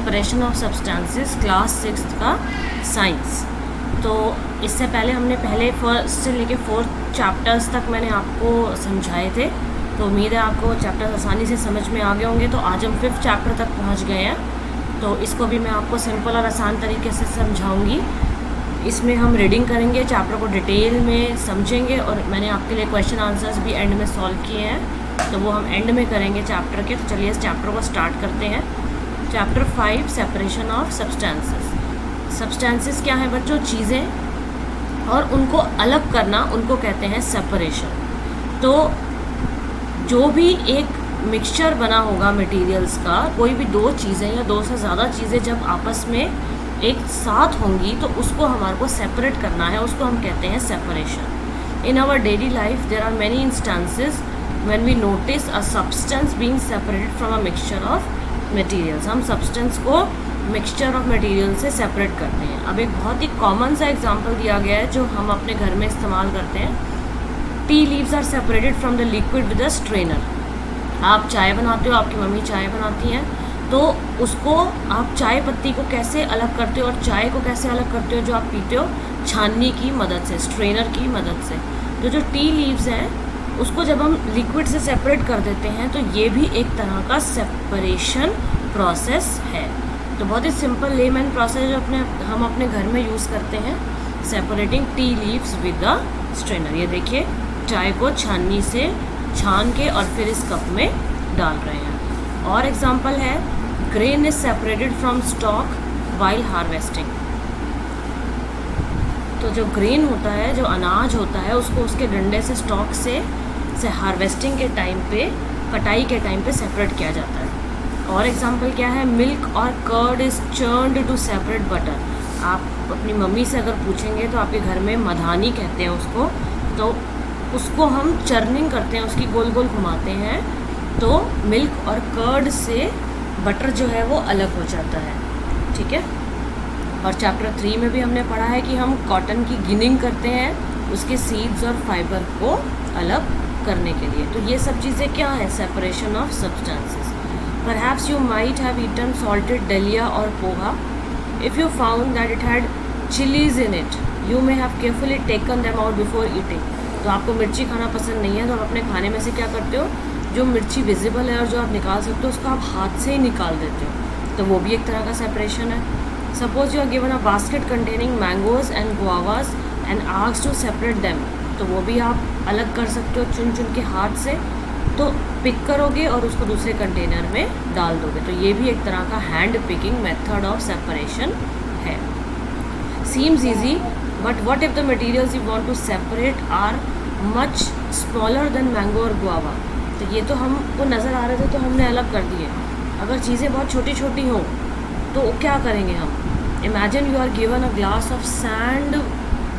Separation of substances, class 6 का science. तो इससे पहले हमने पहले फर्स्ट से लेके 4 चैप्टर्स तक मैंने आपको समझाए थे, तो उम्मीद है आपको चैप्टर्स आसानी से समझ में आ गए होंगे। तो आज हम 5th चैप्टर तक पहुंच गए हैं, तो इसको भी मैं आपको सिंपल और आसान तरीके से समझाऊंगी। इसमें हम रीडिंग करेंगे, चैप्टर को डिटेल में समझेंगे, और मैंने आपके लिए क्वेश्चन आंसर्स भी एंड में सॉल्व किए हैं, तो वो हम एंड में करेंगे चैप्टर के। तो चलिए इस चैप्टर को स्टार्ट करते हैं। Chapter 5, separation of substances. Substances क्या है बच्चों? चीज़ें, और उनको अलग करना, उनको कहते हैं सेपरेशन। तो जो भी एक मिक्सचर बना होगा मटेरियल्स का, कोई भी 2 चीज़ें या 2 से ज़्यादा चीज़ें जब आपस में एक साथ होंगी तो उसको हमारे को सेपरेट करना है, उसको हम कहते हैं separation. In our daily life there are many instances when we notice a substance being separated from a mixture of materials. हम सब्सटेंस को मिक्सचर ऑफ मटेरियल से सेपरेट करते हैं। अब एक बहुत ही कॉमन सा एग्जांपल दिया गया है जो हम अपने घर में इस्तेमाल करते हैं। Tea leaves are separated from the liquid with a strainer. आप चाय बनाते हो, आपकी मम्मी चाय बनाती हैं, तो उसको आप चाय पत्ती को कैसे अलग करते हो और चाय को कैसे अलग करते हो जो आप पीते हो? छाननी की मदद से, स्ट्रेनर की मदद से। तो जो टी लीव्स हैं उसको जब हम लिक्विड से सेपरेट कर देते हैं तो ये भी एक तरह का सेपरेशन प्रोसेस है। तो बहुत ही सिंपल लेमैन प्रोसेस जो हम अपने घर में यूज़ करते हैं, separating tea leaves with the strainer. ये देखिए, चाय को छाननी से छान के और फिर इस कप में डाल रहे हैं। और एग्जांपल है, grain is separated from stock while harvesting. तो जो ग्रेन होता है, जो अनाज होता है, उसको उसके डंडे से, स्टॉक से हार्वेस्टिंग के टाइम पे, कटाई के टाइम पे सेपरेट किया जाता है। और एग्जांपल क्या है, मिल्क और curd is churned to separate butter. आप अपनी मम्मी से अगर पूछेंगे तो आपके घर में मधानी कहते हैं उसको, तो उसको हम चर्निंग करते हैं, उसकी गोल गोल घुमाते हैं, तो मिल्क और कर्ड से बटर जो है वो अलग हो जाता है। ठीक है। और चैप्टर 3 में भी हमने पढ़ा है कि हम कॉटन की गिनिंग करते हैं, उसके सीड्स और फाइबर को अलग करने के लिए। तो ये सब चीज़ें क्या है? Separation of substances. Perhaps you might have eaten salted dalia और poha. If you found that it had chillies in it, you may have carefully taken them out before eating. तो आपको मिर्ची खाना पसंद नहीं है, तो आप अपने खाने में से क्या करते हो? जो मिर्ची विजिबल है और जो आप निकाल सकते हो उसको आप हाथ से ही निकाल देते हो, तो वो भी एक तरह का सेपरेशन है। Suppose you are given a basket containing mangoes and guavas and asked to separate them, तो वो भी आप अलग कर सकते हो चुन चुन के हाथ से। तो पिक करोगे और उसको दूसरे कंटेनर में डाल दोगे, तो ये भी एक तरह का hand picking method of separation है। Seems easy, but what if the materials you want to separate are much smaller than mango और गुआवा। तो ये तो हमको नज़र आ रहे थे तो हमने अलग कर दिए। अगर चीज़ें बहुत छोटी छोटी हों तो क्या करेंगे हम? Imagine you are given a glass of sand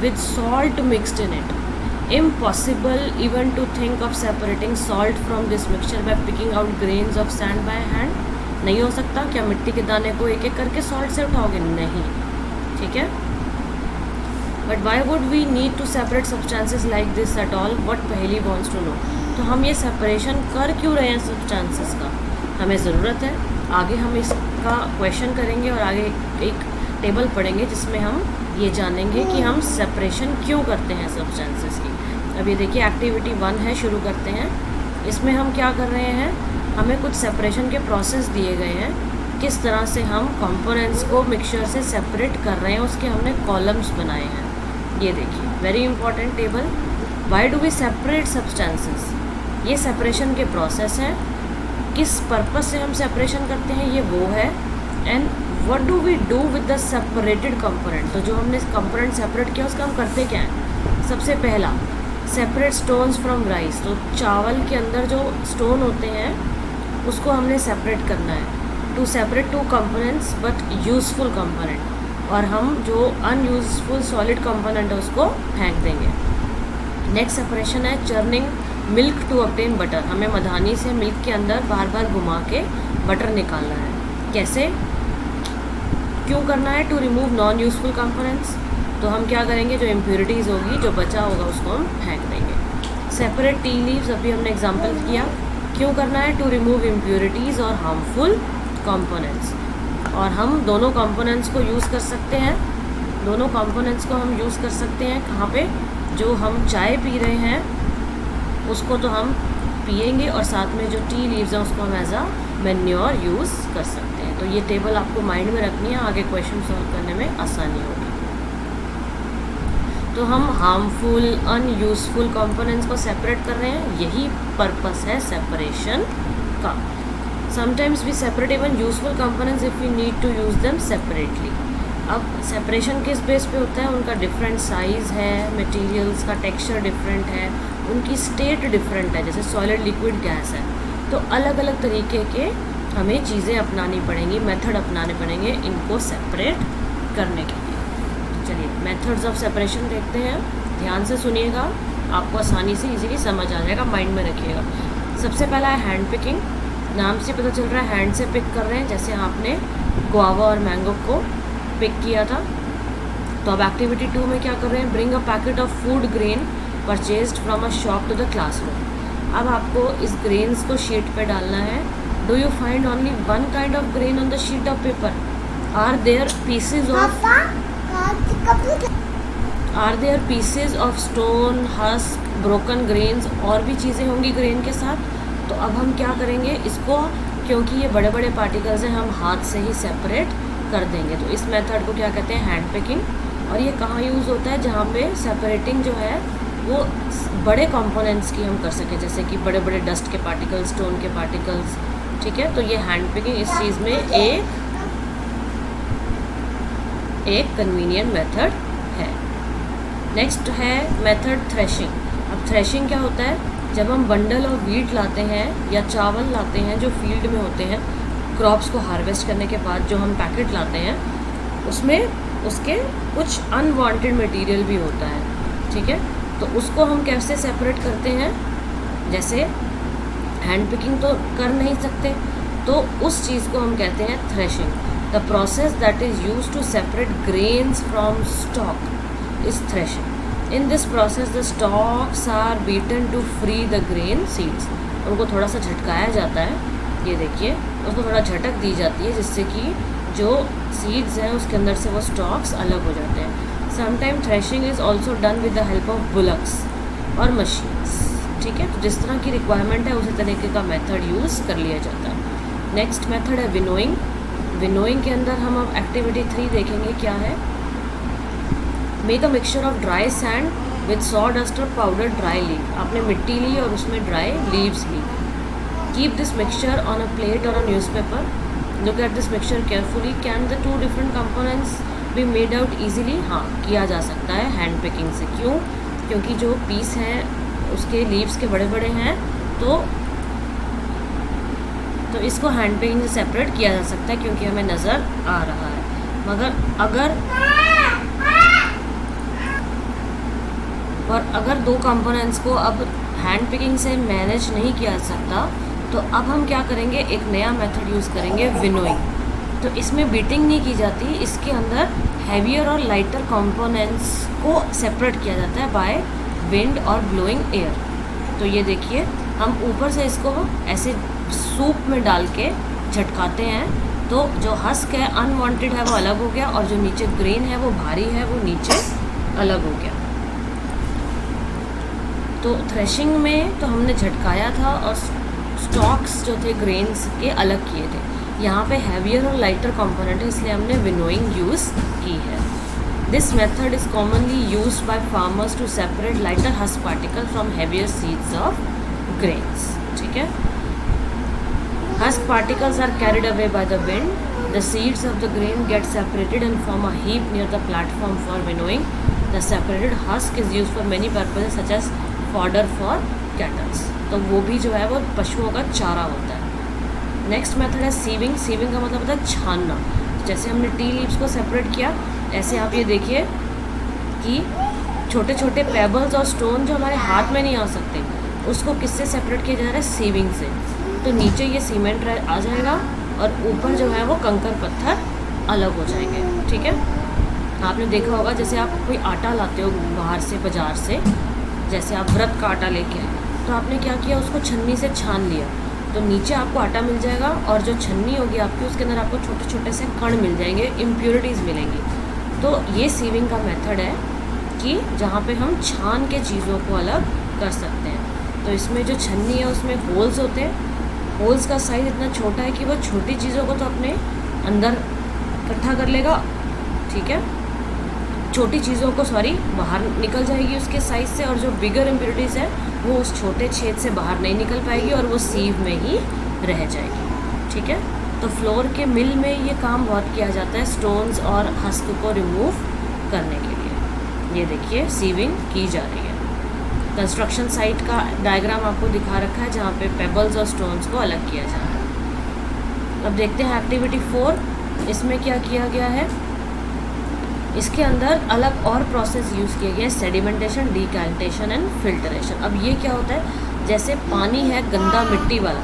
with salt mixed in it. Impossible even to think of separating salt from this mixture by picking out grains of sand by hand. नहीं हो सकता। क्या मिट्टी के दाने को एक एक करके सॉल्ट से उठाओगे? नहीं। ठीक है। But why would we need to separate substances like this at all? What Paheli wants to know. तो हम ये सेपरेशन कर क्यों रहे हैं सब्सटेंसेस का? हमें ज़रूरत है। आगे हम इसका क्वेश्चन करेंगे और आगे एक टेबल पढ़ेंगे जिसमें हम ये जानेंगे कि हम सेपरेशन क्यों करते हैं सब्सटेंसेस की। अब ये देखिए, एक्टिविटी 1 है, शुरू करते हैं। इसमें हम क्या कर रहे हैं? हमें कुछ सेपरेशन के प्रोसेस दिए गए हैं, किस तरह से हम कंपोनेंट्स को मिक्सचर से सेपरेट कर रहे हैं, उसके हमने कॉलम्स बनाए हैं। ये देखिए, very important table. Why do we separate substances? ये सेपरेशन के प्रोसेस हैं। किस पर्पस से हम सेपरेशन करते हैं, ये वो है। And what do we do with the separated component? तो जो हमने कंपोनेंट सेपरेट किया उसका हम करते क्या हैं? सबसे पहला, सेपरेट स्टोन्स फ्रॉम राइस। तो चावल के अंदर जो स्टोन होते हैं उसको हमने सेपरेट करना है। To separate 2 components but useful component, और हम जो अनयूजफुल सॉलिड कंपोनेंट है उसको फेंक देंगे। नेक्स्ट सेपरेशन है churning milk to obtain butter. हमें मधानी से मिल्क के अंदर बार बार घुमा के बटर निकालना है। कैसे, क्यों करना है? To remove non useful components. तो हम क्या करेंगे? जो इम्प्योरिटीज़ होगी, जो बचा होगा, उसको हम फेंक देंगे। सेपरेट टी लीव्स, अभी हमने एग्जाम्पल किया। क्यों करना है? टू रिमूव इम्प्योरिटीज़ और हार्मफुल कंपोनेंट्स। और हम दोनों कंपोनेंट्स को यूज़ कर सकते हैं। दोनों कंपोनेंट्स को हम यूज़ कर सकते हैं कहाँ पे, जो हम चाय पी रहे हैं उसको तो हम पिएंगे और साथ में जो टी लीव्स हैं उसको हम एज अ मैन्योर यूज़ कर सकते हैं। तो ये टेबल आपको माइंड में रखनी है, आगे क्वेश्चन सॉल्व करने में आसानी होगी। तो हम हार्मफुल अनयूज़फुल कंपोनेंट्स को सेपरेट कर रहे हैं, यही पर्पस है सेपरेशन का। Sometimes we separate even useful components if we need to use them separately. अब सेपरेशन किस बेस पे होता है, उनका डिफरेंट साइज़ है, मटेरियल्स का टेक्सचर डिफरेंट है, उनकी स्टेट डिफरेंट है, जैसे सॉलिड लिक्विड गैस है, तो अलग अलग तरीके के हमें चीज़ें अपनानी पड़ेंगी, मेथड अपनाने पड़ेंगे इनको सेपरेट करने के लिए। चलिए मेथड्स ऑफ सेपरेशन देखते हैं, ध्यान से सुनिएगा, आपको आसानी से इजीली समझ आ जाएगा, माइंड में रखिएगा। सबसे पहला है हैंड पिकिंग। नाम से पता चल रहा है हैंड से पिक कर रहे हैं, जैसे आपने गुआवा और मैंगो को पिक किया था। तो अब एक्टिविटी 2 में क्या कर रहे हैं, bring a packet of food grain purchased from a shop to the classroom. अब आपको इस ग्रेन्स को शीट पे डालना है। Do you find only one kind of grain on the sheet of paper? Are there pieces of stone, husk, broken grains और भी चीज़ें होंगी ग्रेन के साथ? तो अब हम क्या करेंगे इसको, क्योंकि ये बड़े बड़े पार्टिकल्स हैं, हम हाथ से ही सेपरेट कर देंगे। तो इस मेथड को क्या कहते हैं, हैंड पिकिंग। और ये कहाँ यूज़ होता है, जहाँ पे सेपरेटिंग जो है वो बड़े कंपोनेंट्स की हम कर सकें, जैसे कि बड़े बड़े डस्ट के पार्टिकल्स, स्टोन के पार्टिकल्स, ठीक है। तो ये हैंड पिकिंग इस चीज़ में एक कन्वीनियंट मेथड है। नेक्स्ट है मेथड थ्रेशिंग। अब थ्रेशिंग क्या होता है, जब हम बंडल और वीट लाते हैं या चावल लाते हैं जो फील्ड में होते हैं, क्रॉप्स को हार्वेस्ट करने के बाद जो हम पैकेट लाते हैं उसमें उसके कुछ अनवांटेड मटेरियल भी होता है, ठीक है। तो उसको हम कैसे सेपरेट करते हैं, जैसे हैंड पिकिंग तो कर नहीं सकते, तो उस चीज़ को हम कहते हैं threshing. The process that is used to separate grains from stalk is threshing. In this process the stalks are beaten to free the grain seeds. उनको थोड़ा सा झटकाया जाता है, ये देखिए, उसको थोड़ा झटक दी जाती है जिससे कि जो सीड्स हैं उसके अंदर से वो स्टॉक्स अलग हो जाते हैं। Sometime threshing is also done with the help of bullocks और मशीन्स, ठीक है। तो जिस तरह की रिक्वायरमेंट है उसी तरीके का मेथड यूज़ कर लिया जाता है। नेक्स्ट मेथड है विनोइंग। विनोइंग के अंदर हम अब एक्टिविटी 3 देखेंगे क्या है। Make a mixture of dry sand with sawdust और पाउडर ड्राई लीव। आपने मिट्टी ली और उसमें ड्राई लीव्स ली। Keep this mixture on a plate और a newspaper. Look at this mixture carefully. Can the 2 different components be made out easily? हाँ, किया जा सकता है हैंड पिकिंग से। क्यों? क्योंकि जो पीस हैं उसके लीव्स के बड़े बड़े हैं, तो इसको हैंड पिकिंग से सेपरेट किया जा सकता है क्योंकि हमें नज़र आ रहा है। मगर अगर 2 कंपोनेंट्स को अब हैंड पिकिंग से मैनेज नहीं किया जा सकता, तो अब हम क्या करेंगे, एक नया मेथड यूज़ करेंगे, विनोइंग। तो इसमें बीटिंग नहीं की जाती, इसके अंदर हैवियर और लाइटर कंपोनेंट्स को सेपरेट किया जाता है बाय विंड और ब्लोइंग एयर। तो ये देखिए, हम ऊपर से इसको ऐसे सूप में डाल के झटकाते हैं, तो जो हस्क है अनवांटेड है वो अलग हो गया, और जो नीचे ग्रेन है वो भारी है वो नीचे अलग हो गया। तो थ्रेशिंग में तो हमने झटकाया था और स्टॉक्स जो थे ग्रेन्स के अलग किए थे। यहाँ पे हैवियर और लाइटर कंपोनेंट है, इसलिए हमने विनोइंग यूज़ की है। This method is commonly used by farmers to separate lighter husk particle from heavier seeds of grains, ठीक है। Husk particles are carried away by the wind. The seeds of the grain get separated and form a heap near the platform for winnowing. The separated husk is used for many purposes such as fodder for cattle. तो वो भी जो है वो पशुओं का चारा होता है। नेक्स्ट मेथड है सीविंग। सीविंग का मतलब होता है छानना। जैसे हमने टी लीव्स को सेपरेट किया, ऐसे आप ये देखिए कि छोटे छोटे पेबल्स और स्टोन जो हमारे हाथ में नहीं आ सकते, उसको किससे सेपरेट किया जा रहा है? सीविंग से। तो नीचे ये सीमेंट आ जाएगा और ऊपर जो है वो कंकर पत्थर अलग हो जाएंगे, ठीक है। आपने देखा होगा जैसे आप कोई आटा लाते हो बाहर से, बाज़ार से, जैसे आप व्रत का आटा लेके आए, तो आपने क्या किया, उसको छन्नी से छान लिया, तो नीचे आपको आटा मिल जाएगा और जो छन्नी होगी आपकी उसके अंदर आपको छोटे छोटे से कण मिल जाएंगे, इम्प्योरिटीज़ मिलेंगी। तो ये सीविंग का मेथड है कि जहाँ पे हम छान के चीज़ों को अलग कर सकते हैं। तो इसमें जो छन्नी है उसमें होल्स होते हैं। होल्स का साइज़ इतना छोटा है कि वो छोटी चीज़ों को तो अपने अंदर इकट्ठा कर लेगा, ठीक है, छोटी चीज़ों को बाहर निकल जाएगी उसके साइज़ से, और जो बिगर इम्प्योरिटीज़ है वो उस छोटे छेद से बाहर नहीं निकल पाएगी और वो सीव में ही रह जाएगी, ठीक है। तो फ्लोर के मिल में ये काम बहुत किया जाता है स्टोन्स और हस्क को रिमूव करने के लिए। ये देखिए सीविंग की जा रही है। कंस्ट्रक्शन साइट का डायग्राम आपको दिखा रखा है जहाँ पे पेबल्स और स्टोन्स को अलग किया जा रहा है। अब देखते हैं एक्टिविटी 4। इसमें क्या किया गया है, इसके अंदर अलग और प्रोसेस यूज़ किए गए, सेडिमेंटेशन, डिकैल्टेशन एंड फिल्टरेशन। अब ये क्या होता है, जैसे पानी है गंदा मिट्टी वाला,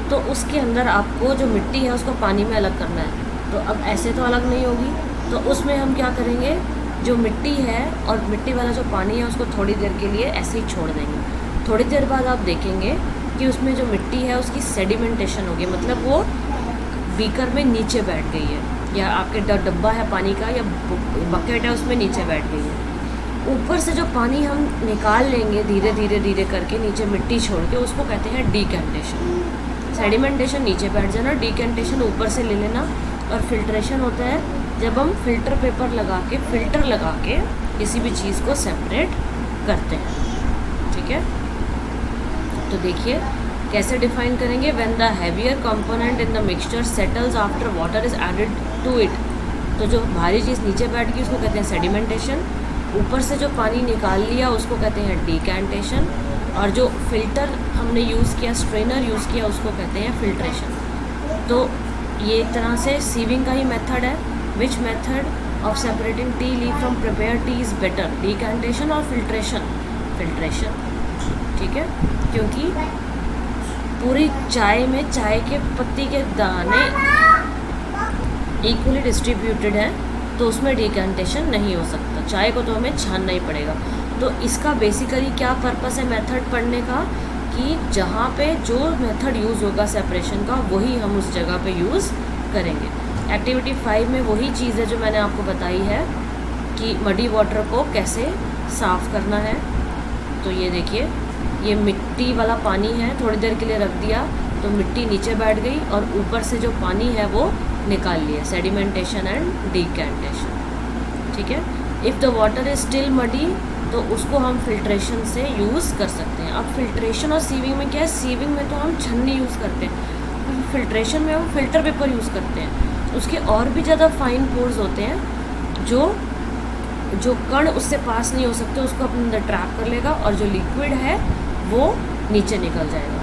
तो उसके अंदर आपको जो मिट्टी है उसको पानी में अलग करना है। तो अब ऐसे तो अलग नहीं होगी, तो उसमें हम क्या करेंगे, जो मिट्टी है और मिट्टी वाला जो पानी है उसको थोड़ी देर के लिए ऐसे ही छोड़ देंगे। थोड़ी देर बाद आप देखेंगे कि उसमें जो मिट्टी है उसकी सेडिमेंटेशन होगी, मतलब वो बीकर में नीचे बैठ गई है, या आपके डब्बा है पानी का या बकेट है उसमें नीचे बैठ गई है। ऊपर से जो पानी हम निकाल लेंगे धीरे धीरे धीरे करके नीचे मिट्टी छोड़ के, उसको कहते हैं डिकैंटेशन। सेडिमेंटेशन नीचे बैठ जाना, डिकैंटेशन ऊपर से ले लेना, और फिल्ट्रेशन होता है जब हम फिल्टर पेपर लगा के, फिल्टर लगा के किसी भी चीज़ को सेपरेट करते हैं, ठीक है। तो देखिए कैसे डिफाइन करेंगे, when the heavier component in the mixture settles after water is added to it. तो जो भारी चीज़ नीचे बैठ गई उसको कहते हैं सेडिमेंटेशन, ऊपर से जो पानी निकाल लिया उसको कहते हैं डिकैंटेशन, और जो फिल्टर हमने यूज़ किया, स्ट्रेनर यूज़ किया, उसको कहते हैं फिल्ट्रेशन। तो ये एक तरह से सीविंग का ही मेथड है। Which method of separating T leaf from prepare T is better, decantation और फिल्ट्रेशन? फिल्ट्रेशन, ठीक है, क्योंकि पूरी चाय में चाय के पत्ती के दाने इक्वली डिस्ट्रीब्यूटेड हैं, तो उसमें डिकैंटेशन नहीं हो सकता। चाय को तो हमें छानना ही पड़ेगा। तो इसका बेसिकली क्या पर्पस है मेथड पढ़ने का, कि जहाँ पे जो मेथड यूज़ होगा सेपरेशन का वही हम उस जगह पे यूज़ करेंगे। एक्टिविटी 5 में वही चीज़ है जो मैंने आपको बताई है कि मडी वाटर को कैसे साफ़ करना है। तो ये देखिए, ये मिट्टी वाला पानी है, थोड़ी देर के लिए रख दिया तो मिट्टी नीचे बैठ गई और ऊपर से जो पानी है वो निकाल लिया, सेडिमेंटेशन एंड डिकैंटेशन, ठीक है। If the water is still muddy, तो उसको हम फिल्ट्रेशन से यूज़ कर सकते हैं। अब फिल्ट्रेशन और सीविंग में क्या है, सीविंग में तो हम छन्नी यूज़ करते हैं, फिल्ट्रेशन में हम फिल्टर पेपर यूज़ करते हैं। उसके और भी ज़्यादा फाइन पोर्स होते हैं, जो कण उससे पास नहीं हो सकते उसको अपने अंदर ट्रैप कर लेगा, और जो लिक्विड है वो नीचे निकल जाएगा।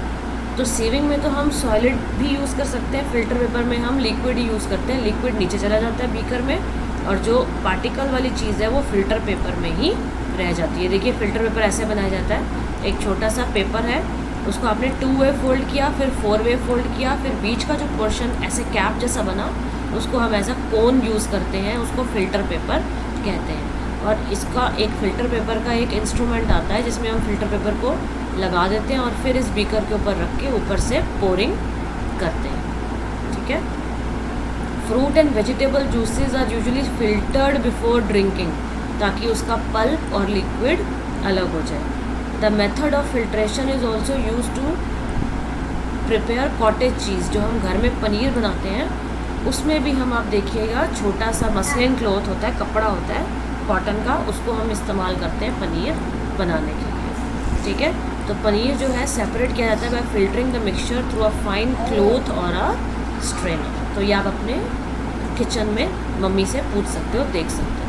तो सीविंग में तो हम सॉलिड भी यूज़ कर सकते हैं, फिल्टर पेपर में हम लिक्विड ही यूज़ करते हैं, लिक्विड नीचे चला जाता है बीकर में, और जो पार्टिकल वाली चीज़ है वो फिल्टर पेपर में ही रह जाती है। देखिए फिल्टर पेपर ऐसे बनाया जाता है, एक छोटा सा पेपर है, उसको आपने 2 वे फोल्ड किया, फिर 4 वे फोल्ड किया, फिर बीच का जो पोर्शन ऐसे कैप जैसा बना उसको हम ऐसा कोन यूज़ करते हैं, उसको फिल्टर पेपर कहते हैं। और इसका एक फ़िल्टर पेपर का एक इंस्ट्रूमेंट आता है जिसमें हम फ़िल्टर पेपर को लगा देते हैं और फिर इस बीकर के ऊपर रख के ऊपर से पोरिंग करते हैं, ठीक है। Fruit and vegetable juices are usually filtered before drinking, ताकि उसका पल्प और लिक्विड अलग हो जाए। The method of filtration is also use to prepare cottage cheese. जो हम घर में पनीर बनाते हैं उसमें भी हम, आप देखिएगा, छोटा सा मसलिन क्लॉथ होता है, कपड़ा होता है कॉटन का, उसको हम इस्तेमाल करते हैं पनीर बनाने के लिए, ठीक है। तो पनीर जो है सेपरेट किया जाता है bye filtering the mixture through a fine cloth और अ स्ट्रेनर। तो ये आप अपने किचन में मम्मी से पूछ सकते हो, देख सकते हो।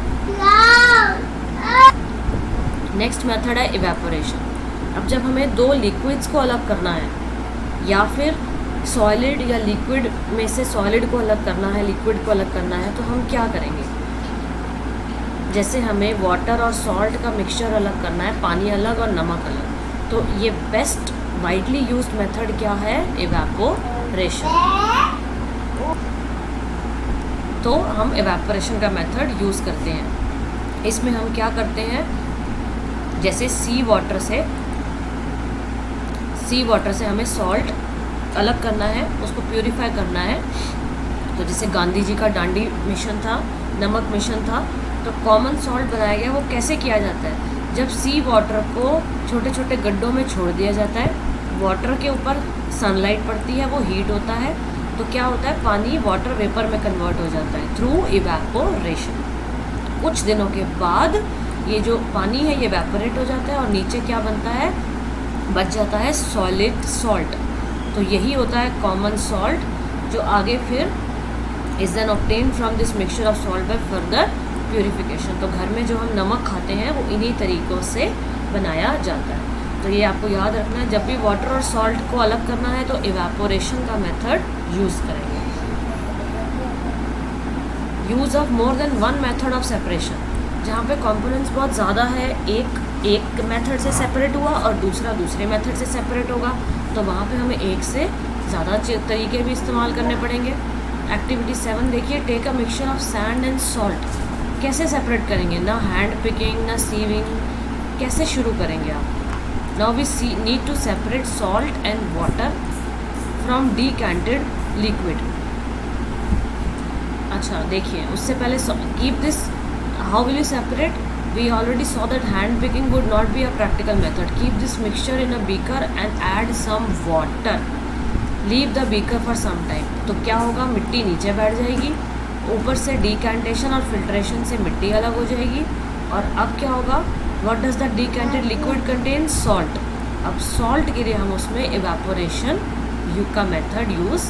नेक्स्ट मेथड है इवेपोरेशन। अब जब हमें 2 लिक्विड्स को अलग करना है, या फिर सॉलिड या लिक्विड में से सॉलिड को अलग करना है, लिक्विड को अलग करना है, तो हम क्या करेंगे। जैसे हमें वाटर और सॉल्ट का मिक्सचर अलग करना है, पानी अलग और नमक अलग, तो ये बेस्ट वाइडली यूज्ड मेथड क्या है, इवेपोरेशन। तो हम इवेपोरेशन का मेथड यूज़ करते हैं। इसमें हम क्या करते हैं, जैसे सी वाटर से हमें सॉल्ट अलग करना है, उसको प्यूरिफाई करना है। तो जैसे गांधी जी का डांडी मिशन था, नमक मिशन था, तो कॉमन सॉल्ट बनाया गया। वो कैसे किया जाता है? जब सी वाटर को छोटे छोटे गड्ढों में छोड़ दिया जाता है, वाटर के ऊपर सनलाइट पड़ती है, वो हीट होता है, तो क्या होता है, पानी वाटर वेपर में कन्वर्ट हो जाता है थ्रू इवेपोरेशन। कुछ दिनों के बाद ये जो पानी है ये इवेपोरेट हो जाता है और नीचे क्या बनता है, बच जाता है सॉलिड सॉल्ट। तो यही होता है कॉमन सॉल्ट, जो आगे फिर is then obtain from this mixture of salt by further purification. तो घर में जो हम नमक खाते हैं वो इन्हीं तरीक़ों से बनाया जाता है। तो ये आपको याद रखना है, जब भी वाटर और सॉल्ट को अलग करना है तो इवेपोरेशन का मेथड यूज़ करेंगे। Use of more than one method of separation, जहाँ पे कंपोनेंट्स बहुत ज़्यादा है, एक मेथड से सेपरेट हुआ और दूसरा दूसरे मेथड से सेपरेट होगा, तो वहाँ पे हमें एक से ज़्यादा तरीके भी इस्तेमाल करने पड़ेंगे। एक्टिविटी 7 देखिए, take a mixture of sand and salt. कैसे सेपरेट करेंगे? ना हैंड पिकिंग ना सीविंग, कैसे शुरू करेंगे आप? Now we need to separate salt and water from decanted liquid. अच्छा देखिए, उससे पहले keep this, how will you separate? We already saw that hand picking would not be a practical method. Keep this mixture in a beaker and add some water. Leave the beaker for some time. तो क्या होगा, मिट्टी नीचे बैठ जाएगी, ऊपर से decantation और फिल्ट्रेशन से मिट्टी अलग हो जाएगी। और अब क्या होगा, what does the decanted liquid contain? Salt. अब सॉल्ट के लिए हम उसमें evaporation का मेथड यूज़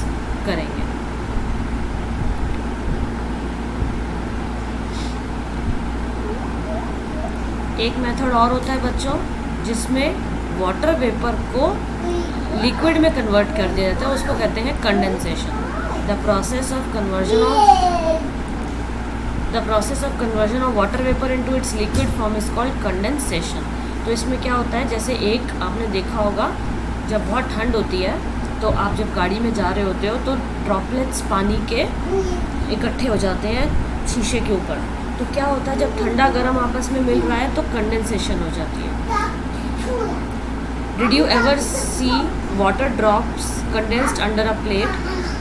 करेंगे। एक मेथड और होता है बच्चों, जिसमें वाटर वेपर को लिक्विड में कन्वर्ट कर दिया जाता है, उसको कहते हैं condensation. The process of conversion of water vapour into its liquid form is called condensation. तो इसमें क्या होता है, जैसे एक आपने देखा होगा, जब बहुत ठंड होती है तो आप जब गाड़ी में जा रहे होते हो तो ड्रॉपलेट्स पानी के इकट्ठे हो जाते हैं शीशे के ऊपर। तो क्या होता है, जब ठंडा गर्म आपस में मिल रहा है तो कंडेंसेशन हो जाती है। Did you ever see water drops condensed under a plate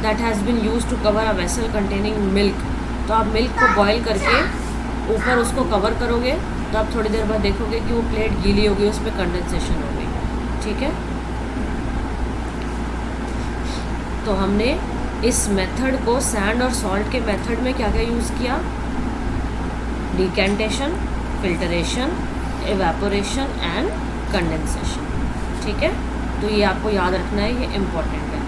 that has been use to cover a vessel containing milk? तो आप मिल्क को बॉयल करके ऊपर उसको कवर करोगे तो आप थोड़ी देर बाद देखोगे कि वो प्लेट गीली हो गई, उस पर कंडेंसेशन हो गई। ठीक है, तो हमने इस मेथड को सैंड और सॉल्ट के मेथड में क्या क्या यूज़ किया? Decantation, filtration, evaporation and condensation. ठीक है, तो ये आपको याद रखना है, ये इम्पॉर्टेंट है।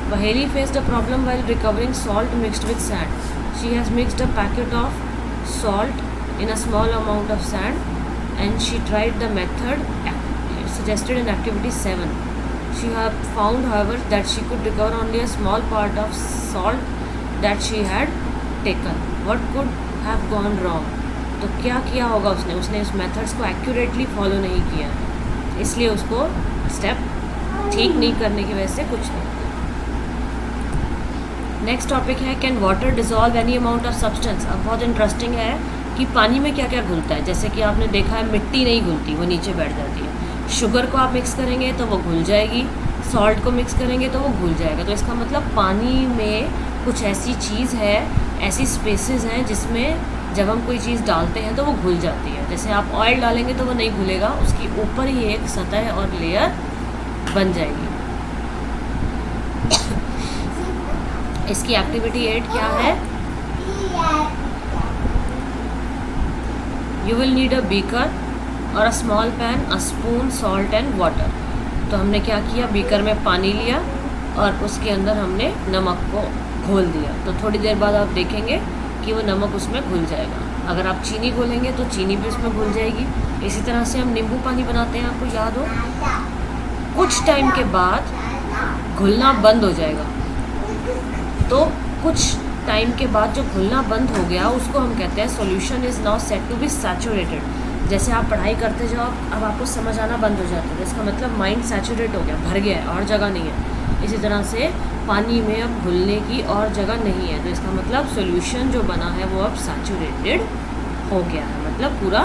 Baheli faced a problem while recovering salt mixed with sand. She has mixed a packet of salt in a small amount of sand and she tried the method suggested in activity 7. She have found however that she could recover only a small part of salt that she had taken. What could have gone wrong? तो क्या किया होगा उसने उस methods को accurately follow नहीं किया, इसलिए उसको स्टेप ठीक नहीं करने की वजह से कुछ नहीं। नेक्स्ट टॉपिक है, can water dissolve any amount of substance. अब बहुत इंटरेस्टिंग है कि पानी में क्या क्या घुलता है। जैसे कि आपने देखा है, मिट्टी नहीं घुलती, वो नीचे बैठ जाती है। शुगर को आप मिक्स करेंगे तो वो घुल जाएगी, सॉल्ट को मिक्स करेंगे तो वो घुल जाएगा। तो इसका मतलब पानी में कुछ ऐसी चीज़ है, ऐसी स्पेसेस हैं जिसमें जब हम कोई चीज़ डालते हैं तो वो घुल जाती है। जैसे आप ऑयल डालेंगे तो वो नहीं घुलेगा, उसकी ऊपर ही एक सतह और लेयर बन जाएगी। इसकी एक्टिविटी 8 क्या है? You will need a beaker और a small pan, a spoon, salt and water. तो हमने क्या किया, बीकर में पानी लिया और उसके अंदर हमने नमक को घोल दिया। तो थोड़ी देर बाद आप देखेंगे कि वो नमक उसमें घुल जाएगा। अगर आप चीनी घोलेंगे तो चीनी भी उसमें घुल जाएगी। इसी तरह से हम नींबू पानी बनाते हैं, आपको याद हो। कुछ टाइम के बाद घुलना बंद हो जाएगा। तो कुछ टाइम के बाद जो घुलना बंद हो गया उसको हम कहते हैं solution is now set to be saturated. जैसे आप पढ़ाई करते जाओ, अब आपको समझ आना बंद हो जाता है, इसका मतलब माइंड सैचुरेट हो गया, भर गया है और जगह नहीं है। इसी तरह से पानी में अब घुलने की और जगह नहीं है, तो इसका मतलब सॉल्यूशन जो बना है वो अब सैचुरेटेड हो गया है, मतलब पूरा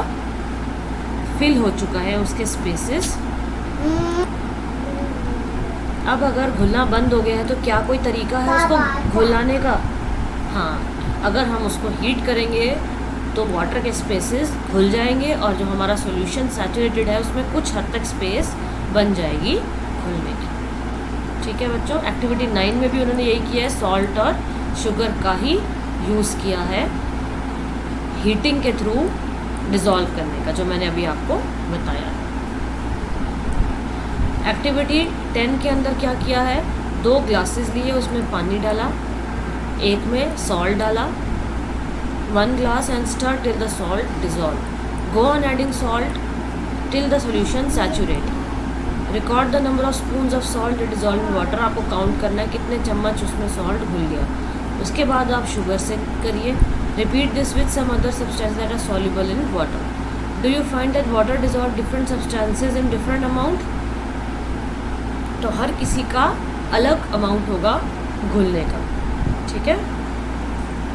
फिल हो चुका है उसके स्पेसेस। अब अगर घुलना बंद हो गया है तो क्या कोई तरीका है उसको घुलाने का? हाँ, अगर हम उसको हीट करेंगे तो वाटर के स्पेसेस घुल जाएंगे और जो हमारा सॉल्यूशन सैचुरेटेड है उसमें कुछ हद तक स्पेस बन जाएगी घुलने की। ठीक है बच्चों, एक्टिविटी 9 में भी उन्होंने यही किया है, सॉल्ट और शुगर का ही यूज़ किया है हीटिंग के थ्रू डिज़ोल्व करने का, जो मैंने अभी आपको बताया। एक्टिविटी 10 के अंदर क्या किया है, 2 ग्लासेस लिए, उसमें पानी डाला, एक में सॉल्ट डाला, 1 glass and stir till the salt dissolve. Go on adding salt till the solution saturate. Record the number of spoons of salt dissolved in water. आपको काउंट करना है कितने चम्मच उसमें सॉल्ट घुल गया। उसके बाद आप शुगर से करिए। Repeat this with some other substances that are soluble in water. Do you find that water dissolve different substances in different amount? तो हर किसी का अलग अमाउंट होगा घुलने का। ठीक है।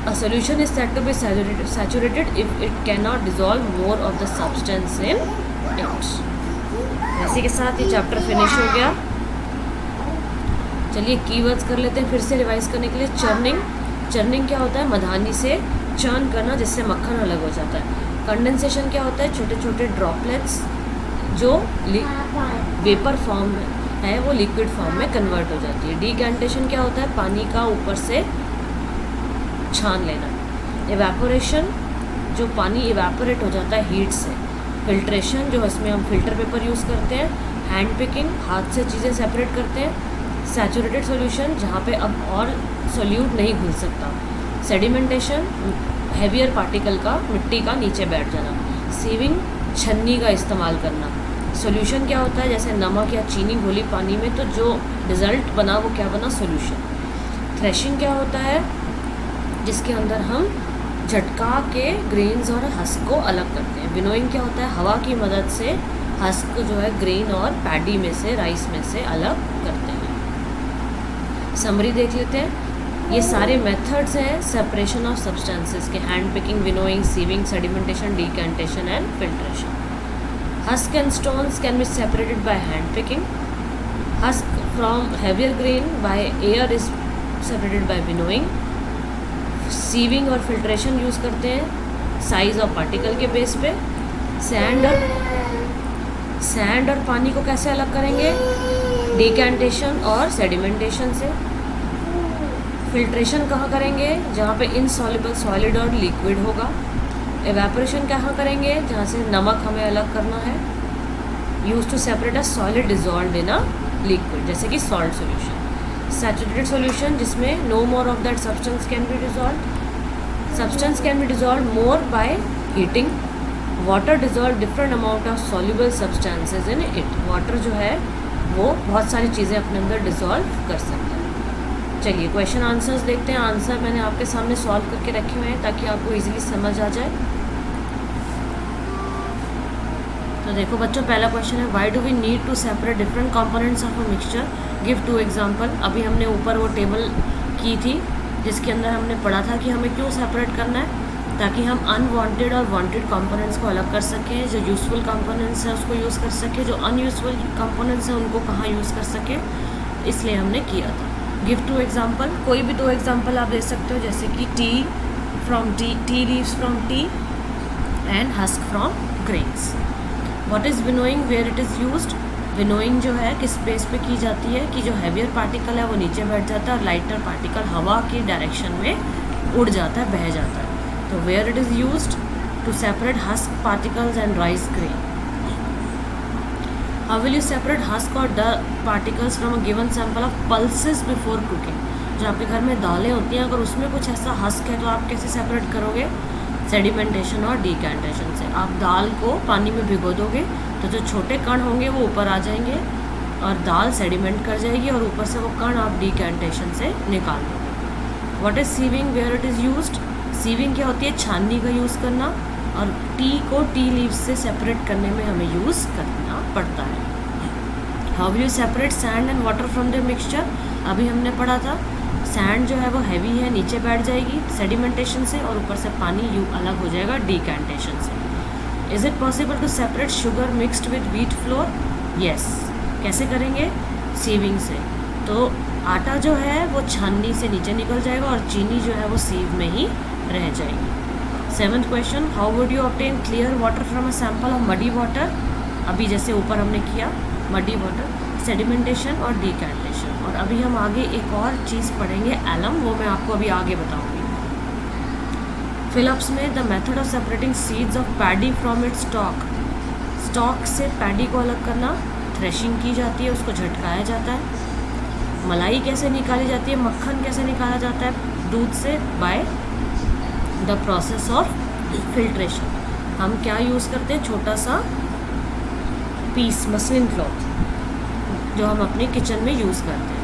A solution is said to be saturated if it cannot dissolve more of the substance in it. इसी के साथ ये चैप्टर फिनिश हो गया। चलिए कीवर्ड्स कर लेते हैं फिर से रिवाइज करने के लिए। चर्निंग, चर्निंग क्या होता है, मधानी से चर्न करना जिससे मक्खन अलग हो जाता है। कंडेंसेशन क्या होता है, छोटे छोटे ड्रॉपलेट्स जो वेपर फॉर्म में है वो लिक्विड फॉर्म में कन्वर्ट हो जाती है। डिकैंटेशन क्या होता है, पानी का ऊपर से छान लेना। इवेपोरेशन, जो पानी इवेपोरेट हो जाता है हीट से। फिल्ट्रेशन, जो इसमें हम फिल्टर पेपर यूज़ करते हैं। हैंड पिकिंग, हाथ से चीज़ें सेपरेट करते हैं। सैचुरेटेड सॉल्यूशन, जहाँ पे अब और सोल्यूट नहीं घुल सकता। सेडिमेंटेशन, हैवियर पार्टिकल का, मिट्टी का नीचे बैठ जाना। सीविंग, छन्नी का इस्तेमाल करना। सॉल्यूशन क्या होता है, जैसे नमक या चीनी घोली पानी में तो जो रिज़ल्ट बना वो क्या बना, सॉल्यूशन। थ्रेशिंग क्या होता है, जिसके अंदर हम झटका के ग्रेन्स और हस्क को अलग करते हैं। विनोइंग क्या होता है, हवा की मदद से हस्क जो है ग्रेन और पैडी में से, राइस में से अलग करते हैं। समरी देख लेते हैं। ये सारे मेथड्स हैं सेपरेशन ऑफ सब्सटेंसेस के, hand picking, winnowing, sieving, sedimentation, decantation and filtration. Husk and stones can be separated by hand picking. Husk from heavier grain by air is separated by winnowing. Sieving और filtration use करते हैं size और particle के base पे। Sand और पानी को कैसे अलग करेंगे, डिकैंटेशन और सेडिमेंटेशन से। फिल्ट्रेशन कहाँ करेंगे, जहाँ पे इनसॉल्युबल सॉलिड और लिक्विड होगा। एवेपोरेशन कहाँ करेंगे, जहाँ से नमक हमें अलग करना है। Use to separate a solid dissolve in a liquid, जैसे कि सॉल्ट सॉल्यूशन। सैचुरेटेड सॉल्यूशन, जिसमें no more of that substance can be dissolve. Substance can be dissolve more by heating. Water dissolve different amount of soluble substances in it. Water जो है वो बहुत सारी चीज़ें अपने अंदर डिजॉल्व कर सकता है। चलिए क्वेश्चन आंसर्स देखते हैं। आंसर मैंने आपके सामने सॉल्व करके रखे हुए हैं ताकि आपको इजीली समझ आ जाए। तो देखो बच्चों, पहला क्वेश्चन है, why do we need to separate different components of a mixture, give 2 example. अभी हमने ऊपर वो टेबल की थी जिसके अंदर हमने पढ़ा था कि हमें क्यों सेपरेट करना है, ताकि हम अनवांटेड और वांटेड कंपोनेंट्स को अलग कर सकें। जो यूज़फुल कंपोनेंट्स हैं उसको यूज़ कर सकें, जो अनयूज़फुल कंपोनेंट्स हैं उनको कहाँ यूज़ कर सकें, इसलिए हमने किया था। गिव 2 एग्जांपल, कोई भी 2 एग्जांपल आप दे सकते हो, जैसे कि tea leaves from tea and husk from grains. What is winnowing, where it is used. Winnowing जो है किस बेस पे की जाती है कि जो हैवियर पार्टिकल है वो नीचे बैठ जाता है और लाइटर पार्टिकल हवा की डायरेक्शन में उड़ जाता है, बह जाता है। तो where it is used to separate husk particles and rice grain. How will you separate husk और particles from a given sample of pulses before cooking. जो आपके घर में दालें होती हैं, अगर उसमें कुछ ऐसा हस्क है तो आप कैसे सेपरेट करोगे, सेडिमेंटेशन और डिकैंटेशन से। आप दाल को पानी में भिगो दोगे तो जो छोटे कण होंगे वो ऊपर आ जाएंगे और दाल सेडिमेंट कर जाएगी और ऊपर से वो कण आप डिकैंटेशन से निकाल दोगे। What is sieving, where it is used. Sieving क्या होती है, छाननी का यूज़ करना, और टी को टी लीव्स से सेपरेट करने में हमें यूज़ करना पड़ता है। How will you separate sand and water from the mixture. अभी हमने पढ़ा था सैंड जो है वो हैवी है, नीचे बैठ जाएगी सेडिमेंटेशन से, और ऊपर से पानी अलग हो जाएगा डिकैंटेशन से। Is it possible to separate sugar mixed with wheat flour? Yes. कैसे करेंगे? सीविंग से। तो आटा जो है वो छाननी से नीचे निकल जाएगा और चीनी जो है वो सीव में ही रह जाएगी। 7th question, how would you obtain clear water from a sample of muddy water? अभी जैसे ऊपर हमने किया मडी वाटर, सेडिमेंटेशन और डिकैंटेशन। और अभी हम आगे एक और चीज़ पढ़ेंगे एलम, वो मैं आपको अभी आगे बताऊंगी। फिलिप्स में the method of separating seeds of paddy from its stock. Stock से पैडी को अलग करना, थ्रेशिंग की जाती है, उसको झटकाया जाता है। मलाई कैसे निकाली जाती है, मक्खन कैसे निकाला जाता है दूध से? Bye the process of filtration. हम क्या यूज़ करते हैं? छोटा सा पीस मसलिन क्लॉथ जो हम अपने किचन में यूज़ करते हैं।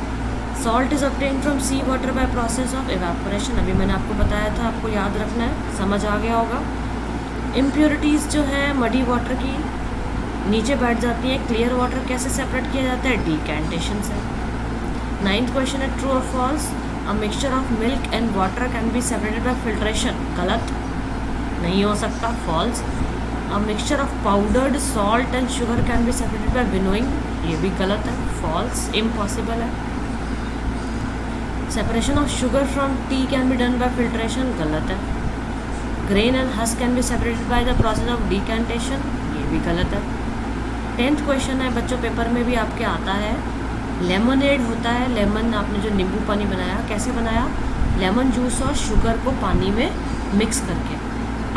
Salt is obtain from sea water by process of evaporation. अभी मैंने आपको बताया था, आपको याद रखना है, समझ आ गया होगा। इम्प्योरिटीज़ जो है मडी वाटर की नीचे बैठ जाती हैं। क्लियर वाटर कैसे सेपरेट किया जाता है? डिकैंटेशन से। 9th क्वेश्चन है ट्रू और false, a mixture of milk and water can be separated by filtration. गलत, नहीं हो सकता, false. A mixture of powdered salt and sugar can be separated by winnowing, ये भी गलत है, फॉल्स, इम्पॉसिबल है। Separation of sugar from tea can be done by filtration, गलत है। Grain and husk can be separated by the process of decantation, ये भी गलत है। 10th क्वेश्चन है बच्चों, पेपर में भी आपके आता है, लेमनेड होता है। लेमन, आपने जो नींबू पानी बनाया, कैसे बनाया? लेमन जूस और शुगर को पानी में मिक्स करके।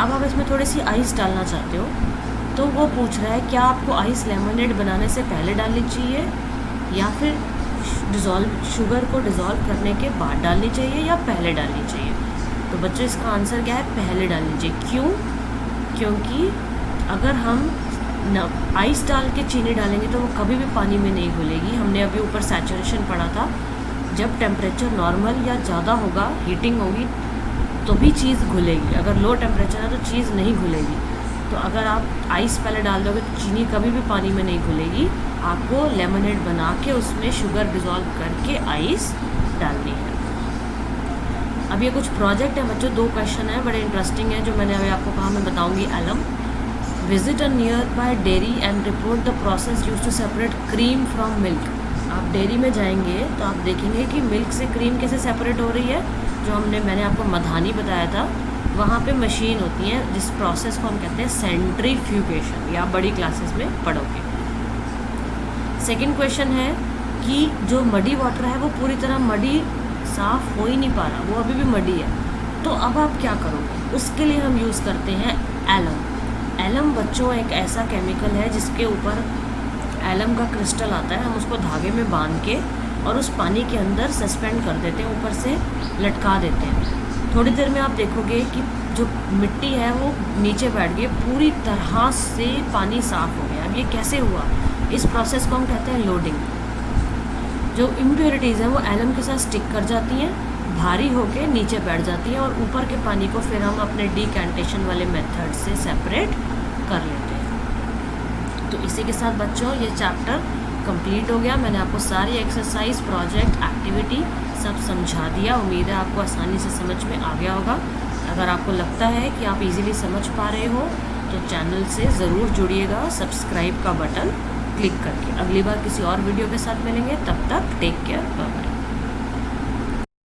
अब आप इसमें थोड़ी सी आइस डालना चाहते हो, तो वो पूछ रहा है क्या आपको आइस लेमनेड बनाने से पहले डालनी चाहिए या फिर शुगर को डिज़ोल्व करने के बाद डालनी चाहिए या पहले डालनी चाहिए? तो बच्चों इसका आंसर क्या है? पहले डालनी चाहिए। क्यों? क्योंकि अगर हम आइस डाल के चीनी डालेंगे तो वो कभी भी पानी में नहीं घुलेगी। हमने अभी ऊपर सैचुरेशन पढ़ा था, जब टेम्परेचर नॉर्मल या ज़्यादा होगा, हीटिंग होगी, तो भी चीज़ घुलेगी। अगर लो टेम्परेचर है तो चीज़ नहीं घुलेगी। तो अगर आप आइस पहले डाल दोगे तो चीनी कभी भी पानी में नहीं घुलेगी। आपको लेमनेड बना के उसमें शुगर डिज़ोल्व करके आइस डालनी है। अब ये कुछ प्रोजेक्ट है बच्चों, 2 क्वेश्चन है, बड़े इंटरेस्टिंग है, जो मैंने अभी आपको कहा, मैं बताऊँगी। एलम, visit a nearby dairy and report the process use to separate cream from milk. आप डेयरी में जाएंगे तो आप देखेंगे कि मिल्क से क्रीम कैसे सेपरेट हो रही है। जो मैंने आपको मधानी बताया था, वहाँ पे मशीन होती है जिस प्रोसेस को हम कहते हैं सेंट्रीफ्यूगेशन, या आप बड़ी क्लासेस में पढ़ोगे। 2nd क्वेश्चन है कि जो मडी वाटर है वो पूरी तरह मडी साफ़ हो ही नहीं पा रहा, वो अभी भी मडी है, तो अब आप क्या करोगे? उसके लिए हम यूज़ करते हैं एलम। एलम बच्चों एक ऐसा केमिकल है जिसके ऊपर एलम का क्रिस्टल आता है। हम उसको धागे में बांध के और उस पानी के अंदर सस्पेंड कर देते हैं, ऊपर से लटका देते हैं। थोड़ी देर में आप देखोगे कि जो मिट्टी है वो नीचे बैठ गई, पूरी तरह से पानी साफ़ हो गया। अब ये कैसे हुआ? इस प्रोसेस को हम कहते हैं लोडिंग। जो इम्प्योरिटीज़ हैं वो एलम के साथ स्टिक कर जाती हैं, भारी होके नीचे बैठ जाती है, और ऊपर के पानी को फिर हम अपने डिकैंटेशन वाले मेथड से सेपरेट कर लेते हैं। तो इसी के साथ बच्चों ये चैप्टर कंप्लीट हो गया। मैंने आपको सारी एक्सरसाइज, प्रोजेक्ट, एक्टिविटी सब समझा दिया। उम्मीद है आपको आसानी से समझ में आ गया होगा। अगर आपको लगता है कि आप इजीली समझ पा रहे हो तो चैनल से ज़रूर जुड़िएगा, सब्सक्राइब का बटन क्लिक करके। अगली बार किसी और वीडियो के साथ मिलेंगे, तब तक टेक केयर, बाय बाय।